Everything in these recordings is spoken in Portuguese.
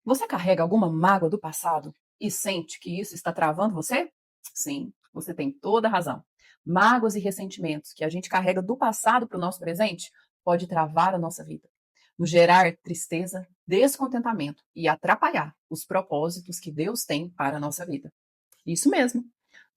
Você carrega alguma mágoa do passado e sente que isso está travando você? Sim, você tem toda a razão. Mágoas e ressentimentos que a gente carrega do passado para o nosso presente pode travar a nossa vida, nos gerar tristeza, descontentamento e atrapalhar os propósitos que Deus tem para a nossa vida. Isso mesmo.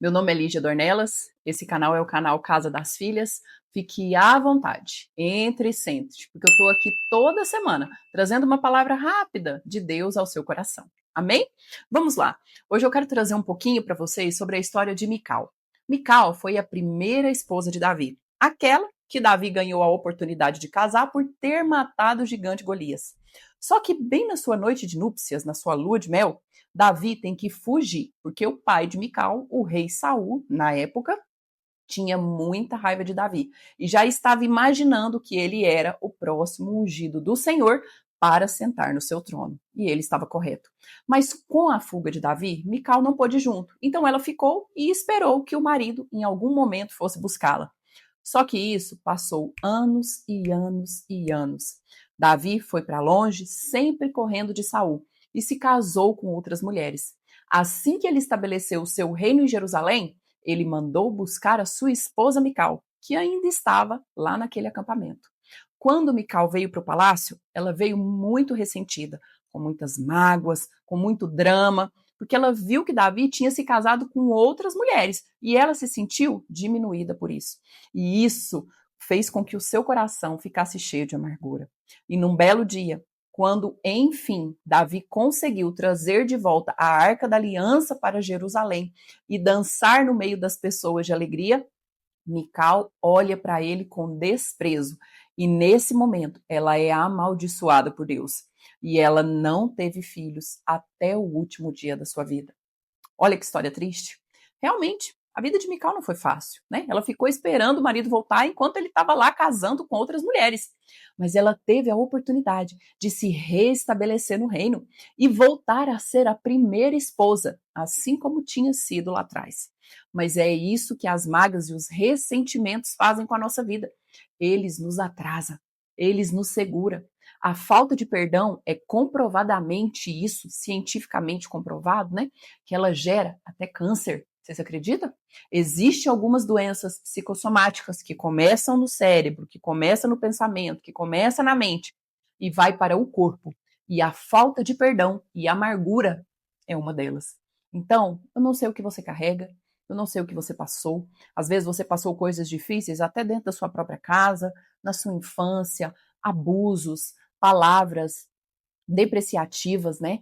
Meu nome é Lígia Dornelas, esse canal é o canal Casa das Filhas. Fique à vontade, entre e sente, porque eu estou aqui toda semana trazendo uma palavra rápida de Deus ao seu coração. Amém? Vamos lá. Hoje eu quero trazer um pouquinho para vocês sobre a história de Mical. Mical foi a primeira esposa de Davi, aquela que Davi ganhou a oportunidade de casar por ter matado o gigante Golias. Só que bem na sua noite de núpcias, na sua lua de mel, Davi tem que fugir, porque o pai de Mical, o rei Saul, na época, tinha muita raiva de Davi e já estava imaginando que ele era o próximo ungido do Senhor para sentar no seu trono. E ele estava correto. Mas com a fuga de Davi, Mical não pôde ir junto. Então ela ficou e esperou que o marido em algum momento fosse buscá-la. Só que isso passou anos e anos e anos. Davi foi para longe, sempre correndo de Saul, e se casou com outras mulheres. Assim que ele estabeleceu o seu reino em Jerusalém, ele mandou buscar a sua esposa Mical, que ainda estava lá naquele acampamento. Quando Mical veio para o palácio, ela veio muito ressentida, com muitas mágoas, com muito drama, porque ela viu que Davi tinha se casado com outras mulheres e ela se sentiu diminuída por isso. E isso fez com que o seu coração ficasse cheio de amargura. E num belo dia, quando, enfim, Davi conseguiu trazer de volta a Arca da Aliança para Jerusalém e dançar no meio das pessoas de alegria, Mical olha para ele com desprezo. E nesse momento, ela é amaldiçoada por Deus. E ela não teve filhos até o último dia da sua vida. Olha que história triste. Realmente, a vida de Mical não foi fácil, né? Ela ficou esperando o marido voltar enquanto ele estava lá casando com outras mulheres. Mas ela teve a oportunidade de se restabelecer no reino e voltar a ser a primeira esposa, assim como tinha sido lá atrás. Mas é isso que as mágoas e os ressentimentos fazem com a nossa vida. Eles nos atrasam, eles nos seguram. A falta de perdão é comprovadamente isso, cientificamente comprovado, né? Que ela gera até câncer. Vocês acreditam? Existem algumas doenças psicossomáticas que começam no cérebro, que começam no pensamento, que começam na mente e vai para o corpo. E a falta de perdão e amargura é uma delas. Então, eu não sei o que você carrega, eu não sei o que você passou. Às vezes você passou coisas difíceis até dentro da sua própria casa, na sua infância, abusos, palavras depreciativas, né?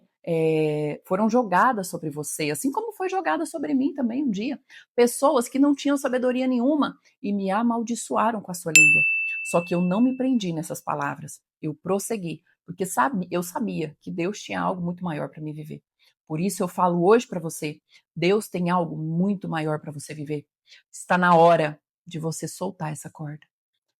Foram jogadas sobre você, assim como foi jogada sobre mim também um dia. Pessoas que não tinham sabedoria nenhuma e me amaldiçoaram com a sua língua. Só que eu não me prendi nessas palavras, eu prossegui, porque eu sabia que Deus tinha algo muito maior para me viver. Por isso eu falo hoje para você, Deus tem algo muito maior para você viver. Está na hora de você soltar essa corda.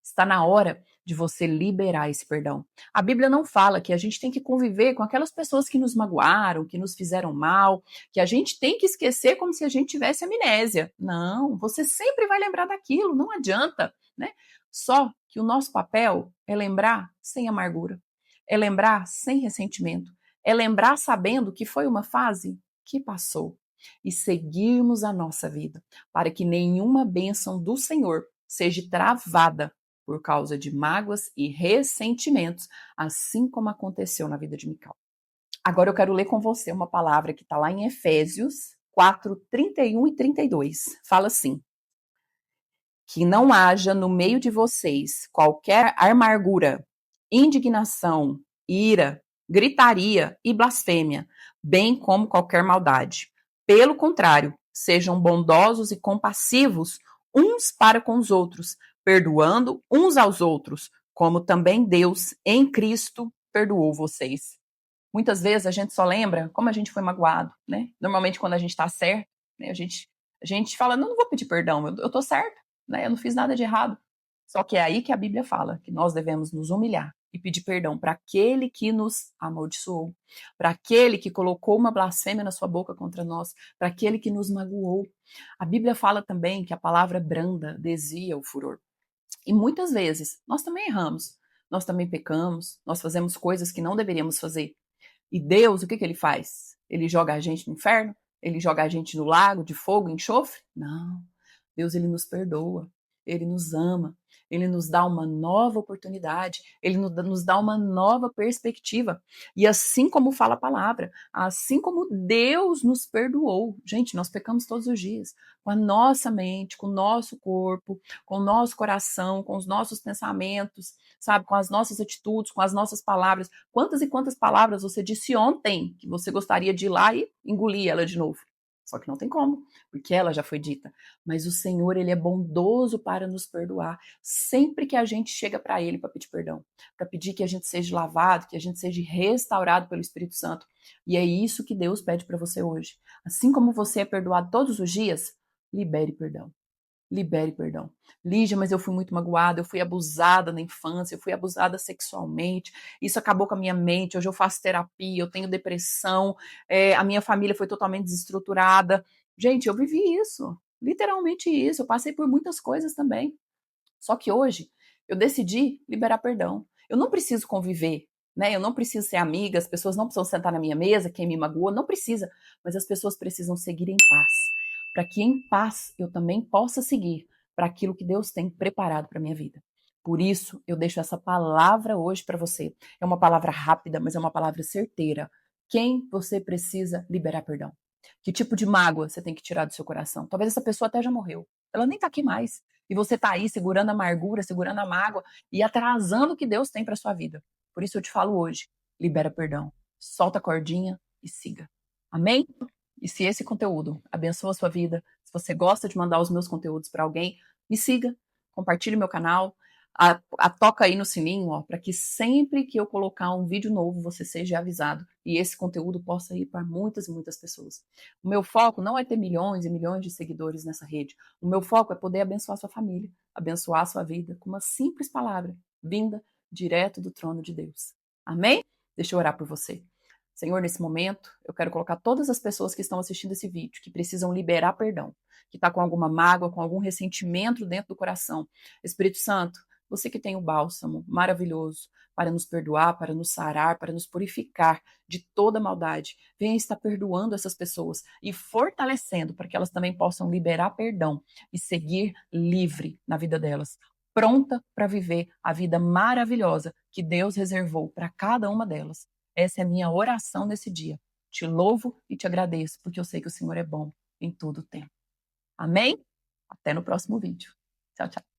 Está na hora de você liberar esse perdão. A Bíblia não fala que a gente tem que conviver com aquelas pessoas que nos magoaram, que nos fizeram mal, que a gente tem que esquecer como se a gente tivesse amnésia. Não, você sempre vai lembrar daquilo, não adianta, né? Só que o nosso papel é lembrar sem amargura, é lembrar sem ressentimento, é lembrar sabendo que foi uma fase que passou e seguirmos a nossa vida, para que nenhuma bênção do Senhor seja travada por causa de mágoas e ressentimentos, assim como aconteceu na vida de Mical. Agora eu quero ler com você uma palavra que está lá em Efésios 4, 31 e 32. Fala assim: que não haja no meio de vocês qualquer amargura, indignação, ira, gritaria e blasfêmia, bem como qualquer maldade. Pelo contrário, sejam bondosos e compassivos uns para com os outros, perdoando uns aos outros, como também Deus, em Cristo, perdoou vocês. Muitas vezes a gente só lembra como a gente foi magoado, né? Normalmente quando a gente está certo, né, a gente fala, não, não vou pedir perdão, eu tô certo, né? Eu não fiz nada de errado. Só que é aí que a Bíblia fala que nós devemos nos humilhar e pedir perdão para aquele que nos amaldiçoou, para aquele que colocou uma blasfêmia na sua boca contra nós, para aquele que nos magoou. A Bíblia fala também que a palavra branda desvia o furor. E muitas vezes nós também erramos, nós também pecamos, nós fazemos coisas que não deveríamos fazer. E Deus, o que ele faz? Ele joga a gente no inferno? Ele joga a gente no lago de fogo e enxofre? Não. Deus, ele nos perdoa, ele nos ama, ele nos dá uma nova oportunidade, ele nos dá uma nova perspectiva. E assim como fala a palavra, assim como Deus nos perdoou, gente, nós pecamos todos os dias, com a nossa mente, com o nosso corpo, com o nosso coração, com os nossos pensamentos, sabe, com as nossas atitudes, com as nossas palavras. Quantas e quantas palavras você disse ontem que você gostaria de ir lá e engolir ela de novo? Só que não tem como, porque ela já foi dita. Mas o Senhor, ele é bondoso para nos perdoar, sempre que a gente chega para ele para pedir perdão, para pedir que a gente seja lavado, que a gente seja restaurado pelo Espírito Santo. E é isso que Deus pede para você hoje. Assim como você é perdoado todos os dias, libere perdão. Libere perdão. Lígia, mas eu fui muito magoada, eu fui abusada na infância, eu fui abusada sexualmente, isso acabou com a minha mente, hoje eu faço terapia, eu tenho depressão, a minha família foi totalmente desestruturada. Gente, eu vivi isso, literalmente isso, eu passei por muitas coisas também. Só que hoje eu decidi liberar perdão. Eu não preciso conviver, né? Eu não preciso ser amiga, as pessoas não precisam sentar na minha mesa, quem me magoou, não precisa, mas as pessoas precisam seguir em paz, para que em paz eu também possa seguir para aquilo que Deus tem preparado para minha vida. Por isso, eu deixo essa palavra hoje para você. É uma palavra rápida, mas é uma palavra certeira. Quem você precisa liberar perdão? Que tipo de mágoa você tem que tirar do seu coração? Talvez essa pessoa até já morreu. Ela nem está aqui mais. E você está aí segurando a amargura, segurando a mágoa e atrasando o que Deus tem para sua vida. Por isso eu te falo hoje, libera perdão, solta a cordinha e siga. Amém? E se esse conteúdo abençoa a sua vida, se você gosta de mandar os meus conteúdos para alguém, me siga, compartilhe meu canal, toca aí no sininho, para que sempre que eu colocar um vídeo novo, você seja avisado e esse conteúdo possa ir para muitas e muitas pessoas. O meu foco não é ter milhões e milhões de seguidores nessa rede. O meu foco é poder abençoar sua família, abençoar a sua vida com uma simples palavra, vinda direto do trono de Deus. Amém? Deixa eu orar por você. Senhor, nesse momento, eu quero colocar todas as pessoas que estão assistindo esse vídeo, que precisam liberar perdão, que está com alguma mágoa, com algum ressentimento dentro do coração. Espírito Santo, você que tem o bálsamo maravilhoso para nos perdoar, para nos sarar, para nos purificar de toda maldade, venha estar perdoando essas pessoas e fortalecendo para que elas também possam liberar perdão e seguir livre na vida delas, pronta para viver a vida maravilhosa que Deus reservou para cada uma delas. Essa é a minha oração nesse dia. Te louvo e te agradeço, porque eu sei que o Senhor é bom em todo o tempo. Amém? Até no próximo vídeo. Tchau, tchau.